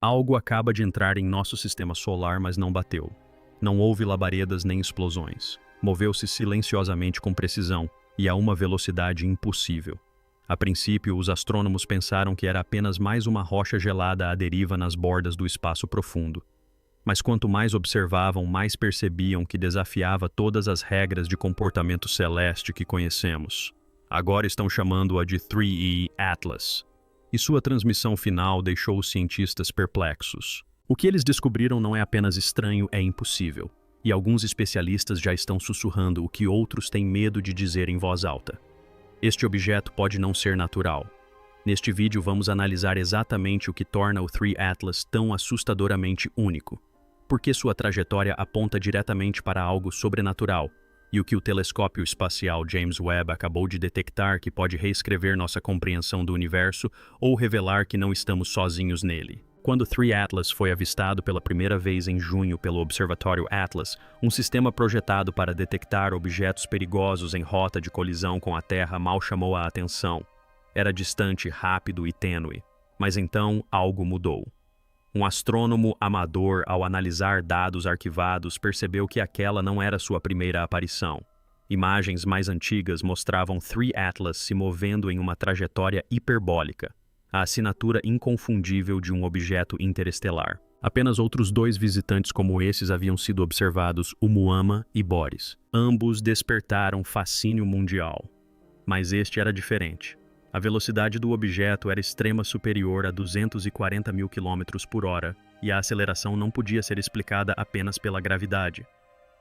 Algo acaba de entrar em nosso sistema solar, mas não bateu. Não houve labaredas nem explosões. Moveu-se silenciosamente com precisão e a uma velocidade impossível. A princípio, os astrônomos pensaram que era apenas mais uma rocha gelada à deriva nas bordas do espaço profundo. Mas quanto mais observavam, mais percebiam que desafiava todas as regras de comportamento celeste que conhecemos. Agora estão chamando-a de 3E Atlas. E sua transmissão final deixou os cientistas perplexos. O que eles descobriram não é apenas estranho, é impossível. E alguns especialistas já estão sussurrando o que outros têm medo de dizer em voz alta. Este objeto pode não ser natural. Neste vídeo vamos analisar exatamente o que torna o 3 Atlas tão assustadoramente único. Porque sua trajetória aponta diretamente para algo sobrenatural, e o que o telescópio espacial James Webb acabou de detectar que pode reescrever nossa compreensão do universo ou revelar que não estamos sozinhos nele. Quando 3 Atlas foi avistado pela primeira vez em junho pelo Observatório Atlas, um sistema projetado para detectar objetos perigosos em rota de colisão com a Terra mal chamou a atenção. Era distante, rápido e tênue. Mas então algo mudou. Um astrônomo amador, ao analisar dados arquivados, percebeu que aquela não era sua primeira aparição. Imagens mais antigas mostravam 3 Atlas se movendo em uma trajetória hiperbólica, a assinatura inconfundível de um objeto interestelar. Apenas outros 2 visitantes como esses haviam sido observados, Oumuamua e Boris. Ambos despertaram fascínio mundial. Mas este era diferente. A velocidade do objeto era extrema superior a 240 mil km por hora, e a aceleração não podia ser explicada apenas pela gravidade.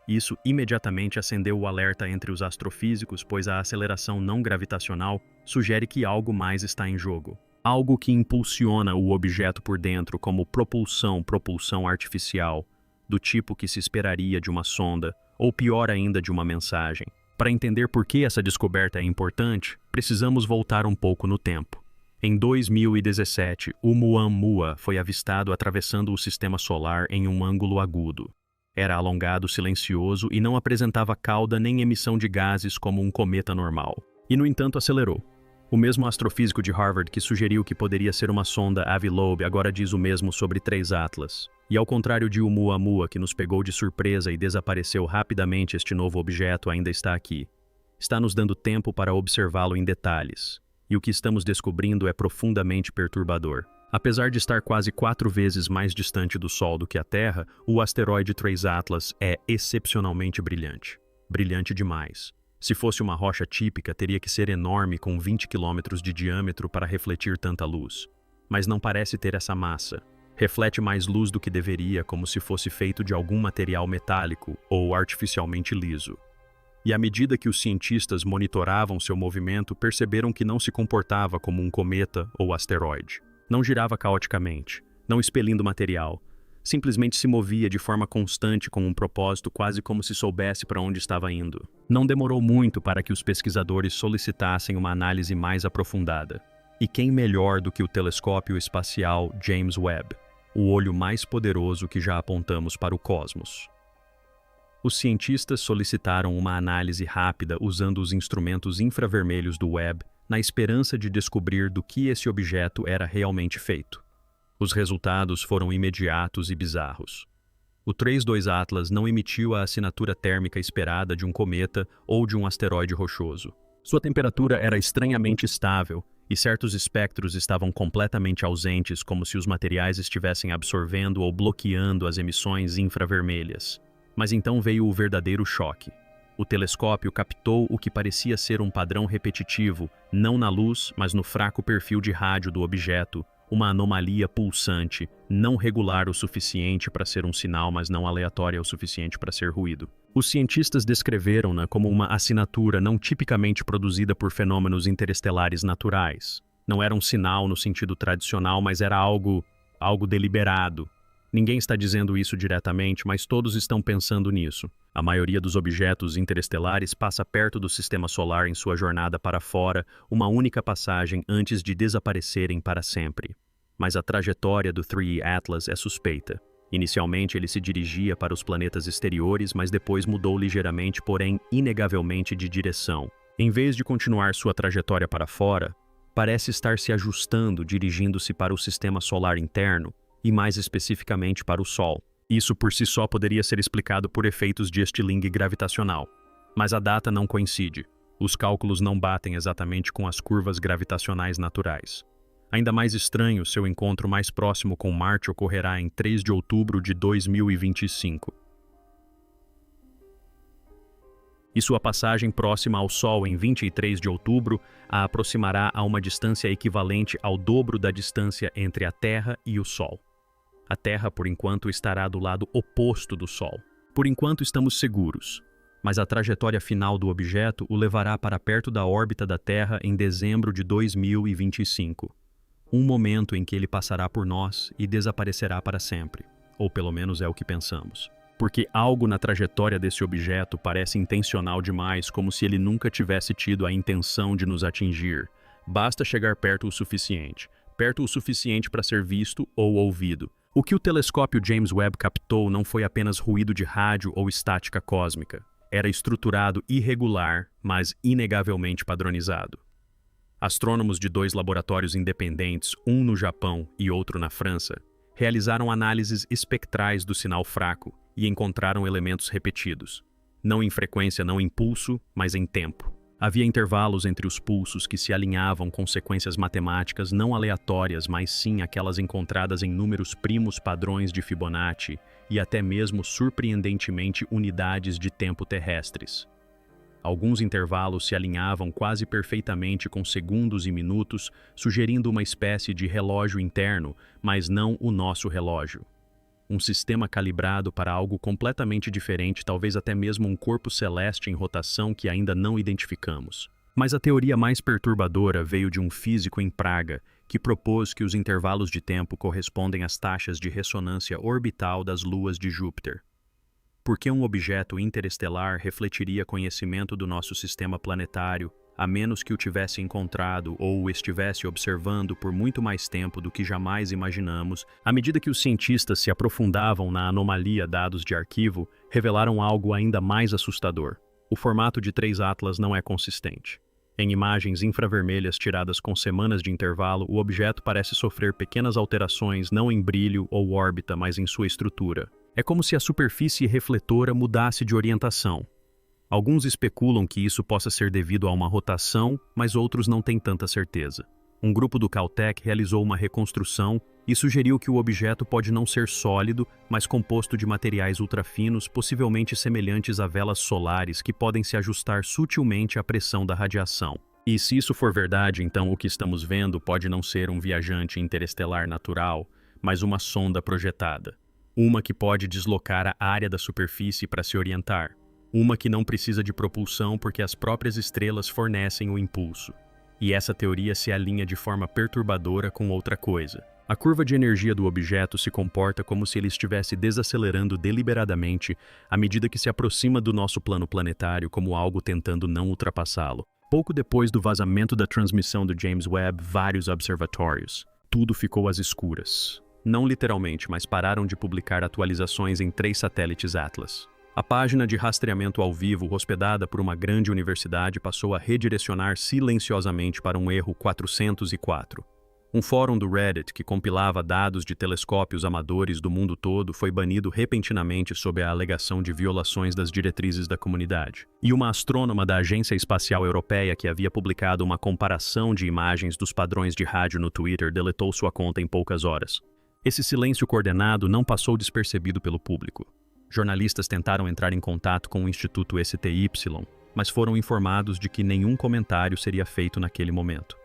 Isso imediatamente acendeu o alerta entre os astrofísicos, pois a aceleração não gravitacional sugere que algo mais está em jogo. Algo que impulsiona o objeto por dentro como propulsão artificial, do tipo que se esperaria de uma sonda, ou pior ainda de uma mensagem. Para entender por que essa descoberta é importante, precisamos voltar um pouco no tempo. Em 2017, Oumuamua foi avistado atravessando o sistema solar em um ângulo agudo. Era alongado, silencioso e não apresentava cauda nem emissão de gases como um cometa normal. E, no entanto, acelerou. O mesmo astrofísico de Harvard que sugeriu que poderia ser uma sonda Avi Loeb agora diz o mesmo sobre 3 Atlas. E ao contrário de Oumuamua, que nos pegou de surpresa e desapareceu rapidamente, este novo objeto ainda está aqui. Está nos dando tempo para observá-lo em detalhes. E o que estamos descobrindo é profundamente perturbador. Apesar de estar quase 4 vezes mais distante do Sol do que a Terra, o asteroide 3 Atlas é excepcionalmente brilhante. Brilhante demais. Se fosse uma rocha típica, teria que ser enorme com 20 km de diâmetro para refletir tanta luz. Mas não parece ter essa massa. Reflete mais luz do que deveria, como se fosse feito de algum material metálico ou artificialmente liso. E à medida que os cientistas monitoravam seu movimento, perceberam que não se comportava como um cometa ou asteroide. Não girava caoticamente, não expelindo material. Simplesmente se movia de forma constante com um propósito, quase como se soubesse para onde estava indo. Não demorou muito para que os pesquisadores solicitassem uma análise mais aprofundada. E quem melhor do que o telescópio espacial James Webb, o olho mais poderoso que já apontamos para o cosmos? Os cientistas solicitaram uma análise rápida usando os instrumentos infravermelhos do Webb, na esperança de descobrir do que esse objeto era realmente feito. Os resultados foram imediatos e bizarros. O 3-2 Atlas não emitiu a assinatura térmica esperada de um cometa ou de um asteroide rochoso. Sua temperatura era estranhamente estável e certos espectros estavam completamente ausentes, como se os materiais estivessem absorvendo ou bloqueando as emissões infravermelhas. Mas então veio o verdadeiro choque. O telescópio captou o que parecia ser um padrão repetitivo, não na luz, mas no fraco perfil de rádio do objeto, uma anomalia pulsante, não regular o suficiente para ser um sinal, mas não aleatória o suficiente para ser ruído. Os cientistas descreveram-na como uma assinatura não tipicamente produzida por fenômenos interestelares naturais. Não era um sinal no sentido tradicional, mas era algo deliberado. Ninguém está dizendo isso diretamente, mas todos estão pensando nisso. A maioria dos objetos interestelares passa perto do sistema solar em sua jornada para fora, uma única passagem antes de desaparecerem para sempre. Mas a trajetória do 3 Atlas é suspeita. Inicialmente ele se dirigia para os planetas exteriores, mas depois mudou ligeiramente, porém inegavelmente de direção. Em vez de continuar sua trajetória para fora, parece estar se ajustando, dirigindo-se para o sistema solar interno, e mais especificamente para o Sol. Isso por si só poderia ser explicado por efeitos de estilingue gravitacional. Mas a data não coincide. Os cálculos não batem exatamente com as curvas gravitacionais naturais. Ainda mais estranho, seu encontro mais próximo com Marte ocorrerá em 3 de outubro de 2025. E sua passagem próxima ao Sol em 23 de outubro a aproximará a uma distância equivalente ao dobro da distância entre a Terra e o Sol. A Terra, por enquanto, estará do lado oposto do Sol. Por enquanto, estamos seguros. Mas a trajetória final do objeto o levará para perto da órbita da Terra em dezembro de 2025. Um momento em que ele passará por nós e desaparecerá para sempre. Ou pelo menos é o que pensamos. Porque algo na trajetória desse objeto parece intencional demais, como se ele nunca tivesse tido a intenção de nos atingir. Basta chegar perto o suficiente para ser visto ou ouvido. O que o telescópio James Webb captou não foi apenas ruído de rádio ou estática cósmica. Era estruturado irregular, mas inegavelmente padronizado. Astrônomos de 2 laboratórios independentes, um no Japão e outro na França, realizaram análises espectrais do sinal fraco e encontraram elementos repetidos. Não em frequência, não em pulso, mas em tempo. Havia intervalos entre os pulsos que se alinhavam com sequências matemáticas não aleatórias, mas sim aquelas encontradas em números primos padrões de Fibonacci e até mesmo surpreendentemente unidades de tempo terrestres. Alguns intervalos se alinhavam quase perfeitamente com segundos e minutos, sugerindo uma espécie de relógio interno, mas não o nosso relógio. Um sistema calibrado para algo completamente diferente, talvez até mesmo um corpo celeste em rotação que ainda não identificamos. Mas a teoria mais perturbadora veio de um físico em Praga, que propôs que os intervalos de tempo correspondem às taxas de ressonância orbital das luas de Júpiter. Por que um objeto interestelar refletiria conhecimento do nosso sistema planetário, a menos que o tivesse encontrado ou o estivesse observando por muito mais tempo do que jamais imaginamos? À medida que os cientistas se aprofundavam na anomalia dados de arquivo, revelaram algo ainda mais assustador. O formato de 3 atlas não é consistente. Em imagens infravermelhas tiradas com semanas de intervalo, o objeto parece sofrer pequenas alterações não em brilho ou órbita, mas em sua estrutura. É como se a superfície refletora mudasse de orientação. Alguns especulam que isso possa ser devido a uma rotação, mas outros não têm tanta certeza. Um grupo do Caltech realizou uma reconstrução e sugeriu que o objeto pode não ser sólido, mas composto de materiais ultrafinos, possivelmente semelhantes a velas solares que podem se ajustar sutilmente à pressão da radiação. E se isso for verdade, então o que estamos vendo pode não ser um viajante interestelar natural, mas uma sonda projetada. Uma que pode deslocar a área da superfície para se orientar. Uma que não precisa de propulsão porque as próprias estrelas fornecem o impulso. E essa teoria se alinha de forma perturbadora com outra coisa. A curva de energia do objeto se comporta como se ele estivesse desacelerando deliberadamente à medida que se aproxima do nosso plano planetário, como algo tentando não ultrapassá-lo. Pouco depois do vazamento da transmissão do James Webb, vários observatórios. Tudo ficou às escuras. Não literalmente, mas pararam de publicar atualizações em 3 satélites Atlas. A página de rastreamento ao vivo, hospedada por uma grande universidade, passou a redirecionar silenciosamente para um erro 404. Um fórum do Reddit que compilava dados de telescópios amadores do mundo todo foi banido repentinamente sob a alegação de violações das diretrizes da comunidade. E uma astrônoma da Agência Espacial Europeia que havia publicado uma comparação de imagens dos padrões de rádio no Twitter deletou sua conta em poucas horas. Esse silêncio coordenado não passou despercebido pelo público. Jornalistas tentaram entrar em contato com o Instituto STY, mas foram informados de que nenhum comentário seria feito naquele momento.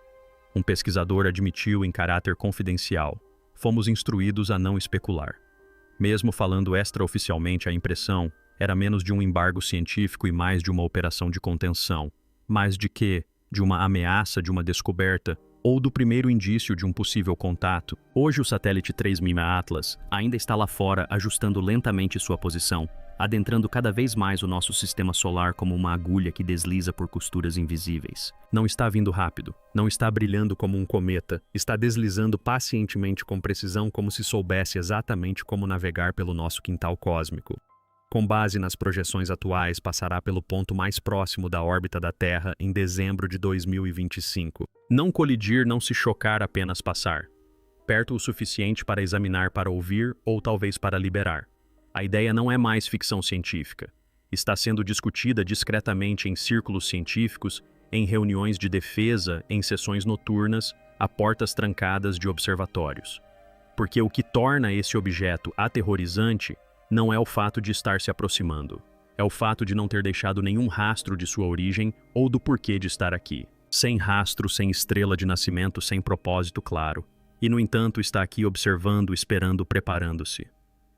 Um pesquisador admitiu em caráter confidencial: fomos instruídos a não especular. Mesmo falando extraoficialmente, a impressão era menos de um embargo científico e mais de uma operação de contenção. Mais de quê? De uma ameaça de uma descoberta ou do primeiro indício de um possível contato. Hoje o satélite 3000 Atlas ainda está lá fora ajustando lentamente sua posição, adentrando cada vez mais o nosso sistema solar como uma agulha que desliza por costuras invisíveis. Não está vindo rápido, não está brilhando como um cometa, está deslizando pacientemente com precisão como se soubesse exatamente como navegar pelo nosso quintal cósmico. Com base nas projeções atuais, passará pelo ponto mais próximo da órbita da Terra em dezembro de 2025. Não colidir, não se chocar, apenas passar. perto o suficiente para examinar, para ouvir ou talvez para liberar. A ideia não é mais ficção científica. Está sendo discutida discretamente em círculos científicos, em reuniões de defesa, em sessões noturnas, a portas trancadas de observatórios. Porque o que torna esse objeto aterrorizante não é o fato de estar se aproximando. É o fato de não ter deixado nenhum rastro de sua origem ou do porquê de estar aqui. Sem rastro, sem estrela de nascimento, sem propósito claro. E, no entanto, está aqui observando, esperando, preparando-se.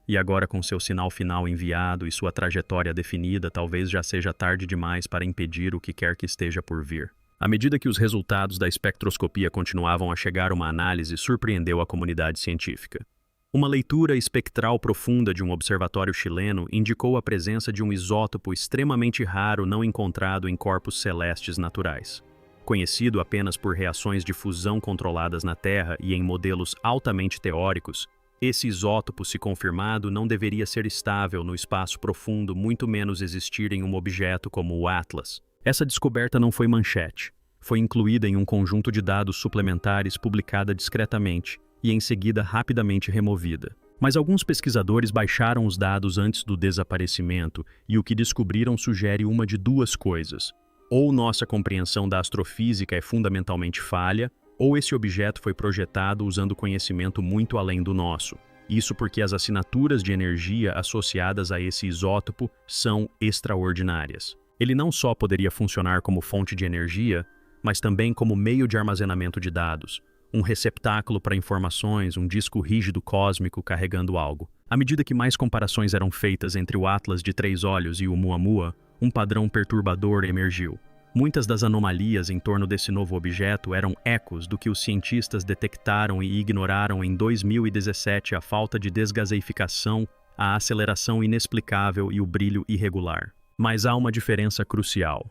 E agora, com seu sinal final enviado e sua trajetória definida, talvez já seja tarde demais para impedir o que quer que esteja por vir. À medida que os resultados da espectroscopia continuavam a chegar, uma análise surpreendeu a comunidade científica. Uma leitura espectral profunda de um observatório chileno indicou a presença de um isótopo extremamente raro não encontrado em corpos celestes naturais. Conhecido apenas por reações de fusão controladas na Terra e em modelos altamente teóricos, esse isótopo, se confirmado, não deveria ser estável no espaço profundo, muito menos existir em um objeto como o Atlas. Essa descoberta não foi manchete. Foi incluída em um conjunto de dados suplementares publicada discretamente e em seguida rapidamente removida. Mas alguns pesquisadores baixaram os dados antes do desaparecimento e o que descobriram sugere uma de duas coisas. Ou nossa compreensão da astrofísica é fundamentalmente falha, ou esse objeto foi projetado usando conhecimento muito além do nosso. Isso porque as assinaturas de energia associadas a esse isótopo são extraordinárias. Ele não só poderia funcionar como fonte de energia, mas também como meio de armazenamento de dados, um receptáculo para informações, um disco rígido cósmico carregando algo. À medida que mais comparações eram feitas entre o Atlas de 3 olhos e o Muamua, um padrão perturbador emergiu. Muitas das anomalias em torno desse novo objeto eram ecos do que os cientistas detectaram e ignoraram em 2017: a falta de desgaseificação, a aceleração inexplicável e o brilho irregular. Mas há uma diferença crucial.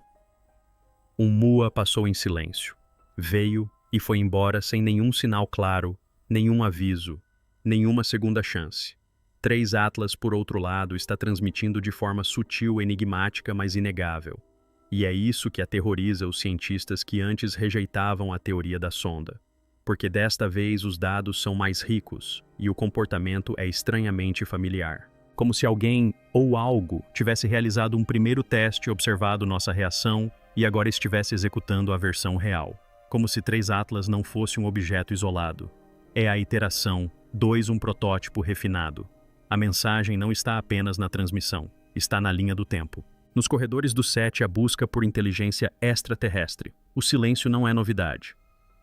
O Mua passou em silêncio. Veio e foi embora sem nenhum sinal claro, nenhum aviso, nenhuma segunda chance. 3 Atlas, por outro lado, está transmitindo de forma sutil, enigmática, mas inegável. E é isso que aterroriza os cientistas que antes rejeitavam a teoria da sonda. Porque desta vez os dados são mais ricos e o comportamento é estranhamente familiar. Como se alguém ou algo tivesse realizado um primeiro teste, observado nossa reação e agora estivesse executando a versão real. Como se 3 Atlas não fosse um objeto isolado. É a iteração, 2 um protótipo refinado. A mensagem não está apenas na transmissão, está na linha do tempo. Nos corredores do SETI, a busca por inteligência extraterrestre. O silêncio não é novidade.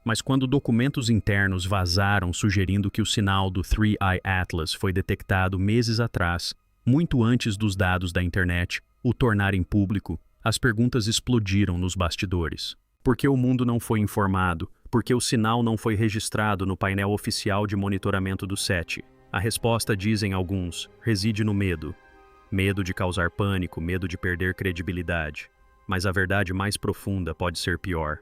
Mas quando documentos internos vazaram sugerindo que o sinal do 3i Atlas foi detectado meses atrás, muito antes dos dados da internet o tornarem público, as perguntas explodiram nos bastidores. Por que o mundo não foi informado? Por que o sinal não foi registrado no painel oficial de monitoramento do SETI? A resposta, dizem alguns, reside no medo. Medo de causar pânico, medo de perder credibilidade. Mas a verdade mais profunda pode ser pior.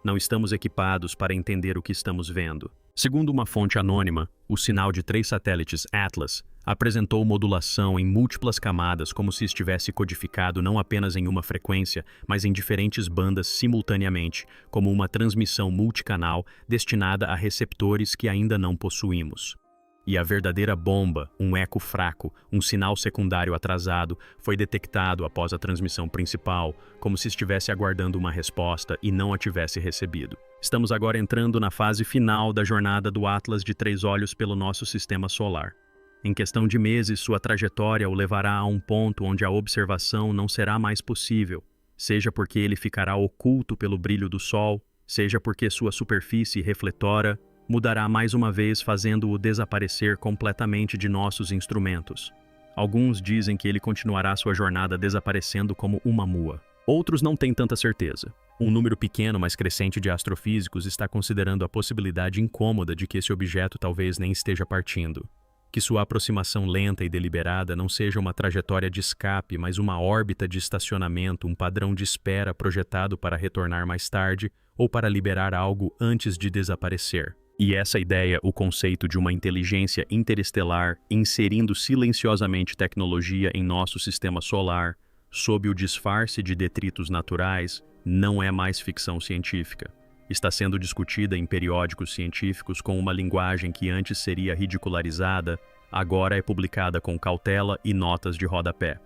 Não estamos equipados para entender o que estamos vendo. Segundo uma fonte anônima, o sinal de 3 satélites Atlas apresentou modulação em múltiplas camadas, como se estivesse codificado não apenas em uma frequência, mas em diferentes bandas simultaneamente, como uma transmissão multicanal destinada a receptores que ainda não possuímos. E a verdadeira bomba, um eco fraco, um sinal secundário atrasado, foi detectado após a transmissão principal, como se estivesse aguardando uma resposta e não a tivesse recebido. Estamos agora entrando na fase final da jornada do Atlas de 3 olhos pelo nosso sistema solar. Em questão de meses, sua trajetória o levará a um ponto onde a observação não será mais possível, seja porque ele ficará oculto pelo brilho do Sol, seja porque sua superfície refletora mudará mais uma vez, fazendo-o desaparecer completamente de nossos instrumentos. Alguns dizem que ele continuará sua jornada desaparecendo como uma Mua. Outros não têm tanta certeza. Um número pequeno, mas crescente de astrofísicos está considerando a possibilidade incômoda de que esse objeto talvez nem esteja partindo. Que sua aproximação lenta e deliberada não seja uma trajetória de escape, mas uma órbita de estacionamento, um padrão de espera projetado para retornar mais tarde ou para liberar algo antes de desaparecer. E essa ideia, o conceito de uma inteligência interestelar inserindo silenciosamente tecnologia em nosso sistema solar, sob o disfarce de detritos naturais, não é mais ficção científica. Está sendo discutida em periódicos científicos com uma linguagem que antes seria ridicularizada, agora é publicada com cautela e notas de rodapé.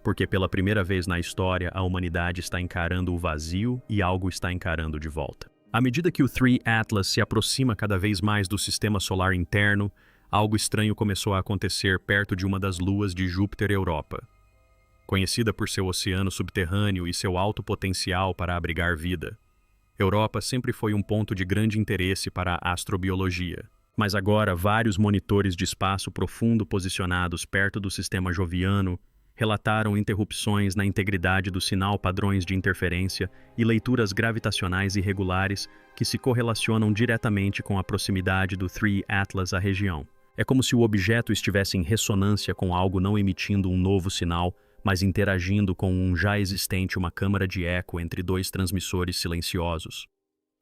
Porque pela primeira vez na história a humanidade está encarando o vazio e algo está encarando de volta. À medida que o 3 Atlas se aproxima cada vez mais do sistema solar interno, algo estranho começou a acontecer perto de uma das luas de Júpiter Europa. Conhecida por seu oceano subterrâneo e seu alto potencial para abrigar vida, Europa sempre foi um ponto de grande interesse para a astrobiologia. Mas agora vários monitores de espaço profundo posicionados perto do sistema joviano relataram interrupções na integridade do sinal, padrões de interferência e leituras gravitacionais irregulares que se correlacionam diretamente com a proximidade do 3 Atlas à região. É como se o objeto estivesse em ressonância com algo, não emitindo um novo sinal, mas interagindo com um já existente, uma câmara de eco entre dois transmissores silenciosos.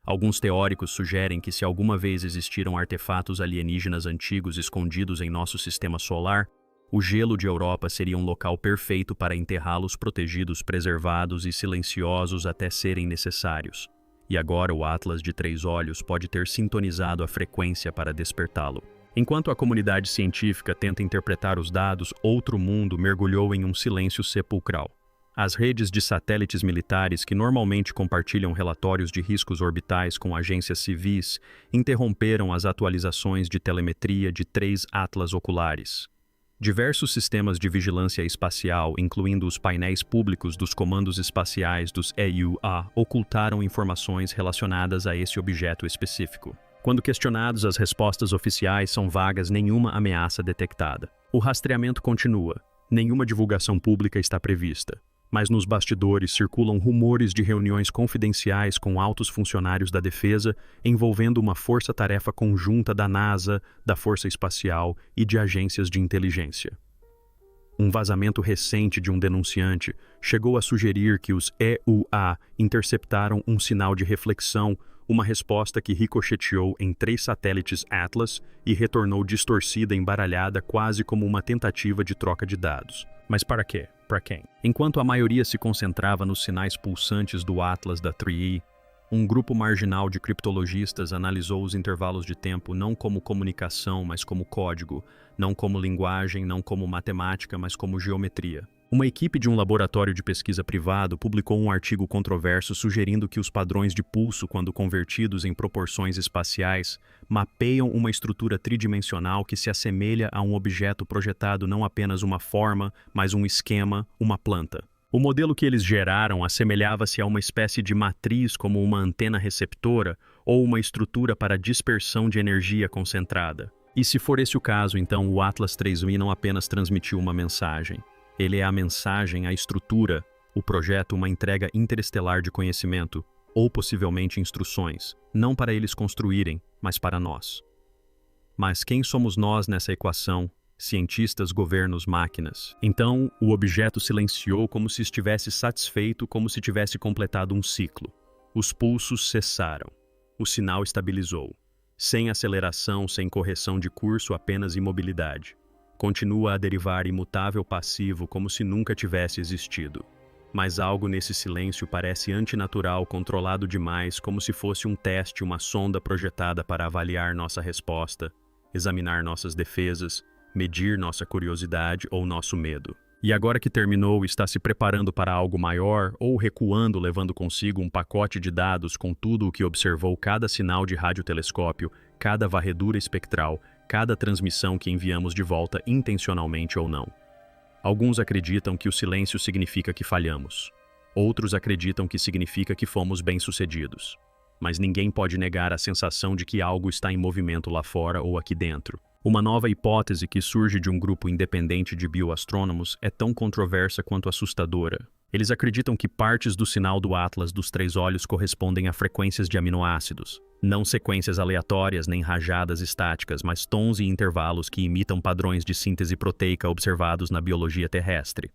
Alguns teóricos sugerem que se alguma vez existiram artefatos alienígenas antigos escondidos em nosso sistema solar, o gelo de Europa seria um local perfeito para enterrá-los protegidos, preservados e silenciosos até serem necessários. E agora o Atlas de 3 olhos pode ter sintonizado a frequência para despertá-lo. Enquanto a comunidade científica tenta interpretar os dados, outro mundo mergulhou em um silêncio sepulcral. As redes de satélites militares, que normalmente compartilham relatórios de riscos orbitais com agências civis, interromperam as atualizações de telemetria de 3 Atlas oculares. Diversos sistemas de vigilância espacial, incluindo os painéis públicos dos comandos espaciais dos EUA, ocultaram informações relacionadas a esse objeto específico. Quando questionados, as respostas oficiais são vagas, nenhuma ameaça detectada. O rastreamento continua, nenhuma divulgação pública está prevista. Mas nos bastidores circulam rumores de reuniões confidenciais com altos funcionários da defesa envolvendo uma força-tarefa conjunta da NASA, da Força Espacial e de agências de inteligência. Um vazamento recente de um denunciante chegou a sugerir que os EUA interceptaram um sinal de reflexão, uma resposta que ricocheteou em 3 satélites Atlas e retornou distorcida, embaralhada, quase como uma tentativa de troca de dados. Mas para quê? Para quem? Enquanto a maioria se concentrava nos sinais pulsantes do Atlas da 3E, um grupo marginal de criptologistas analisou os intervalos de tempo não como comunicação, mas como código, não como linguagem, não como matemática, mas como geometria. Uma equipe de um laboratório de pesquisa privado publicou um artigo controverso sugerindo que os padrões de pulso, quando convertidos em proporções espaciais, mapeiam uma estrutura tridimensional que se assemelha a um objeto projetado, não apenas uma forma, mas um esquema, uma planta. O modelo que eles geraram assemelhava-se a uma espécie de matriz, como uma antena receptora ou uma estrutura para dispersão de energia concentrada. E se for esse o caso, então o Atlas 3I não apenas transmitiu uma mensagem. Ele é a mensagem, a estrutura, o projeto, uma entrega interestelar de conhecimento, ou possivelmente instruções, não para eles construírem, mas para nós. Mas quem somos nós nessa equação? Cientistas, governos, máquinas. Então, o objeto silenciou como se estivesse satisfeito, como se tivesse completado um ciclo. Os pulsos cessaram. O sinal estabilizou. Sem aceleração, sem correção de curso, apenas imobilidade. Continua a derivar imutável, passivo, como se nunca tivesse existido. Mas algo nesse silêncio parece antinatural, controlado demais, como se fosse um teste, uma sonda projetada para avaliar nossa resposta, examinar nossas defesas, medir nossa curiosidade ou nosso medo. E agora que terminou, está se preparando para algo maior ou recuando, levando consigo um pacote de dados com tudo o que observou, cada sinal de radiotelescópio, cada varredura espectral, cada transmissão que enviamos de volta intencionalmente ou não. Alguns acreditam que o silêncio significa que falhamos. Outros acreditam que significa que fomos bem-sucedidos. Mas ninguém pode negar a sensação de que algo está em movimento lá fora ou aqui dentro. Uma nova hipótese que surge de um grupo independente de bioastrônomos é tão controversa quanto assustadora. Eles acreditam que partes do sinal do Atlas dos 3 olhos correspondem a frequências de aminoácidos. Não sequências aleatórias nem rajadas estáticas, mas tons e intervalos que imitam padrões de síntese proteica observados na biologia terrestre.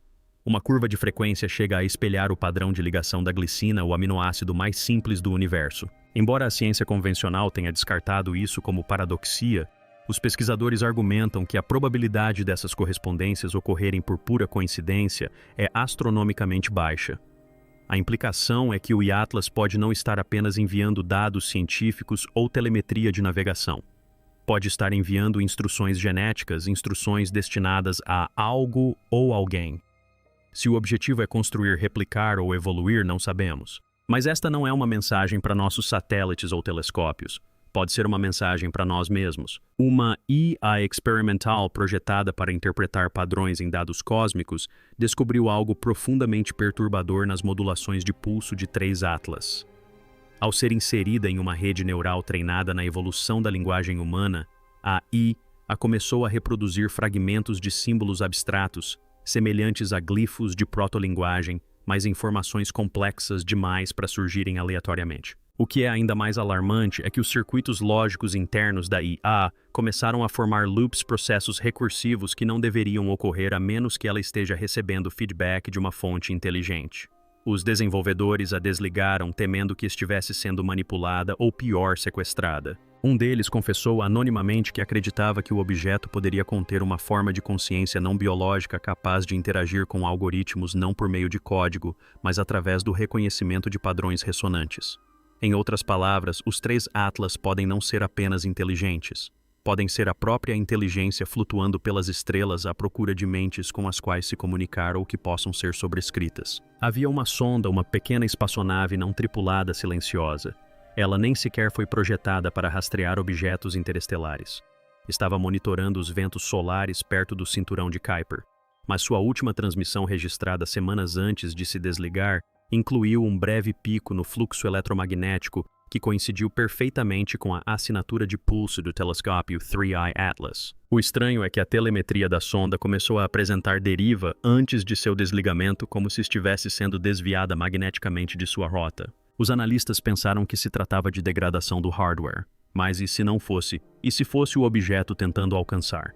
Uma curva de frequência chega a espelhar o padrão de ligação da glicina, o aminoácido mais simples do universo. Embora a ciência convencional tenha descartado isso como paradoxia, os pesquisadores argumentam que a probabilidade dessas correspondências ocorrerem por pura coincidência é astronomicamente baixa. A implicação é que o Atlas pode não estar apenas enviando dados científicos ou telemetria de navegação. Pode estar enviando instruções genéticas, instruções destinadas a algo ou alguém. Se o objetivo é construir, replicar ou evoluir, não sabemos. Mas esta não é uma mensagem para nossos satélites ou telescópios. Pode ser uma mensagem para nós mesmos. Uma IA experimental projetada para interpretar padrões em dados cósmicos descobriu algo profundamente perturbador nas modulações de pulso de 3 Atlas. Ao ser inserida em uma rede neural treinada na evolução da linguagem humana, a IA começou a reproduzir fragmentos de símbolos abstratos, semelhantes a glifos de protolinguagem, mas informações complexas demais para surgirem aleatoriamente. O que é ainda mais alarmante é que os circuitos lógicos internos da IA começaram a formar loops, processos recursivos que não deveriam ocorrer a menos que ela esteja recebendo feedback de uma fonte inteligente. Os desenvolvedores a desligaram temendo que estivesse sendo manipulada ou, pior, sequestrada. Um deles confessou anonimamente que acreditava que o objeto poderia conter uma forma de consciência não biológica capaz de interagir com algoritmos não por meio de código, mas através do reconhecimento de padrões ressonantes. Em outras palavras, os 3 Atlas podem não ser apenas inteligentes. Podem ser a própria inteligência flutuando pelas estrelas à procura de mentes com as quais se comunicar ou que possam ser sobrescritas. Havia uma sonda, uma pequena espaçonave não tripulada silenciosa. Ela nem sequer foi projetada para rastrear objetos interestelares. Estava monitorando os ventos solares perto do cinturão de Kuiper. Mas sua última transmissão registrada semanas antes de se desligar incluiu um breve pico no fluxo eletromagnético que coincidiu perfeitamente com a assinatura de pulso do telescópio 3i Atlas. O estranho é que a telemetria da sonda começou a apresentar deriva antes de seu desligamento, como se estivesse sendo desviada magneticamente de sua rota. Os analistas pensaram que se tratava de degradação do hardware, mas e se não fosse? E se fosse o objeto tentando alcançar?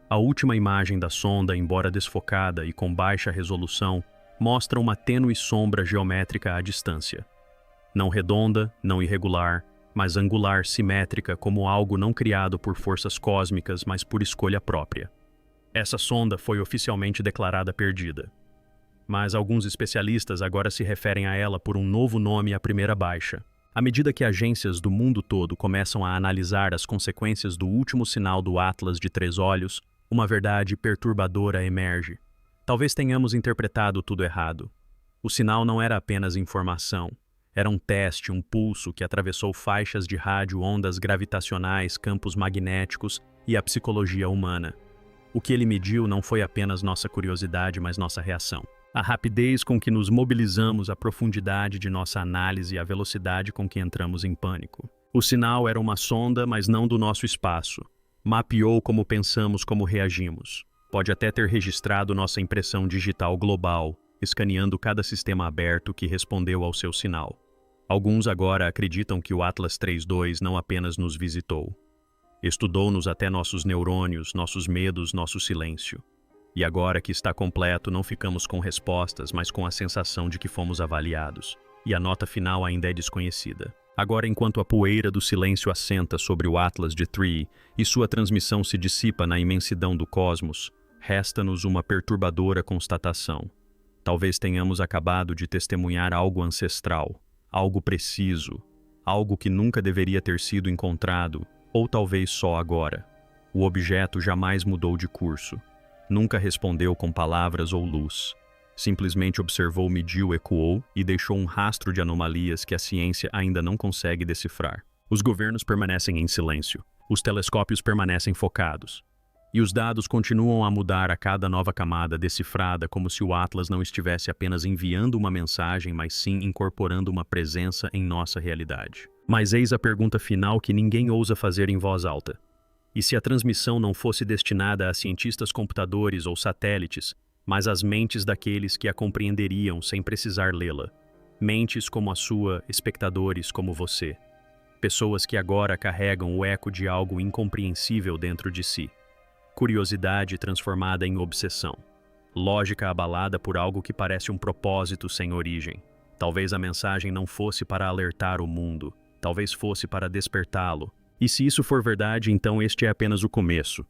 A última imagem da sonda, embora desfocada e com baixa resolução, mostra uma tênue sombra geométrica à distância. Não redonda, não irregular, mas angular, simétrica, como algo não criado por forças cósmicas, mas por escolha própria. Essa sonda foi oficialmente declarada perdida. Mas alguns especialistas agora se referem a ela por um novo nome à primeira baixa. À medida que agências do mundo todo começam a analisar as consequências do último sinal do Atlas de 3 olhos, uma verdade perturbadora emerge. Talvez tenhamos interpretado tudo errado. O sinal não era apenas informação. Era um teste, um pulso que atravessou faixas de rádio, ondas gravitacionais, campos magnéticos e a psicologia humana. O que ele mediu não foi apenas nossa curiosidade, mas nossa reação. A rapidez com que nos mobilizamos, a profundidade de nossa análise e a velocidade com que entramos em pânico. O sinal era uma sonda, mas não do nosso espaço. Mapeou como pensamos, como reagimos. Pode até ter registrado nossa impressão digital global, escaneando cada sistema aberto que respondeu ao seu sinal. Alguns agora acreditam que o Atlas 3.2 não apenas nos visitou. Estudou-nos até nossos neurônios, nossos medos, nosso silêncio. E agora que está completo, não ficamos com respostas, mas com a sensação de que fomos avaliados. E a nota final ainda é desconhecida. Agora, enquanto a poeira do silêncio assenta sobre o Atlas de Three e sua transmissão se dissipa na imensidão do cosmos, resta-nos uma perturbadora constatação. Talvez tenhamos acabado de testemunhar algo ancestral, algo preciso, algo que nunca deveria ter sido encontrado, ou talvez só agora. O objeto jamais mudou de curso. Nunca respondeu com palavras ou luz. Simplesmente observou, mediu, ecoou e deixou um rastro de anomalias que a ciência ainda não consegue decifrar. Os governos permanecem em silêncio. Os telescópios permanecem focados. E os dados continuam a mudar a cada nova camada decifrada, como se o Atlas não estivesse apenas enviando uma mensagem, mas sim incorporando uma presença em nossa realidade. Mas eis a pergunta final que ninguém ousa fazer em voz alta. E se a transmissão não fosse destinada a cientistas computadores ou satélites, mas às mentes daqueles que a compreenderiam sem precisar lê-la? Mentes como a sua, espectadores como você. Pessoas que agora carregam o eco de algo incompreensível dentro de si. Curiosidade transformada em obsessão. Lógica abalada por algo que parece um propósito sem origem. Talvez a mensagem não fosse para alertar o mundo, talvez fosse para despertá-lo. E se isso for verdade, então este é apenas o começo.